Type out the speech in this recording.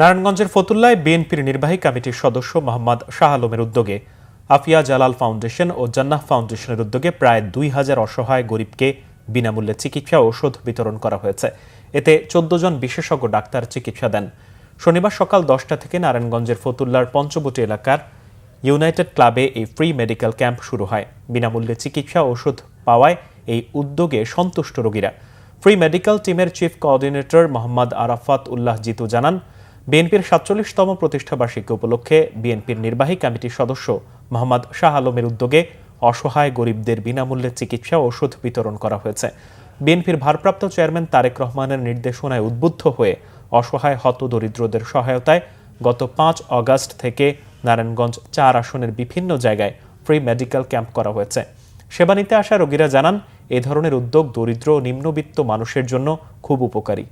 নারায়ণগঞ্জের ফতুল্লায় বিএনপির নির্বাহী কমিটির সদস্য মোহাম্মদ শাহ আলমের উদ্যোগে আফিয়া জালাল ফাউন্ডেশন ও জান্নাহ ফাউন্ডেশনের উদ্যোগে প্রায় ২,০০০ অসহায় গরিবকে বিনামূল্যে চিকিৎসা ও ওষুধ বিতরণ করা হয়েছে। এতে ১৪ জন বিশেষজ্ঞ ডাক্তার চিকিৎসা দেন। শনিবার সকাল ১০টা থেকে নারায়ণগঞ্জের ফতুল্লার পঞ্চবটি এলাকার ইউনাইটেড ক্লাবে এই ফ্রি মেডিকেল ক্যাম্প শুরু হয়। বিনামূল্যে চিকিৎসা ও ওষুধ পাওয়ায় এই উদ্যোগে সন্তুষ্ট রোগীরা। ফ্রি মেডিকেল টিমের চিফ কোঅর্ডিনেটর মোহাম্মদ আরাফাত উল্লাহ জিতু জানান, বিএনপির ৪৭তম প্রতিষ্ঠাবার্ষিকী উপলক্ষে বিএনপির নির্বাহী কমিটির সদস্য মোহাম্মদ শাহ আলমের উদ্যোগে অসহায় গরিবদের বিনামূল্যে চিকিৎসা ও ওষুধ বিতরণ করা হয়েছে। বিএনপির ভারপ্রাপ্ত চেয়ারম্যান তারেক রহমানের নির্দেশনায় উদ্বুদ্ধ হয়ে অসহায় হতদরিদ্রদের সহায়তায় গত ৫ অগাস্ট থেকে নারায়ণগঞ্জ ৪ আসনের বিভিন্ন জায়গায় ফ্রি মেডিকেল ক্যাম্প করা হয়েছে। সেবা নিতে আসা রোগীরা জানান, এ ধরনের উদ্যোগ দরিদ্র ও নিম্নবিত্ত মানুষের জন্য খুব উপকারী।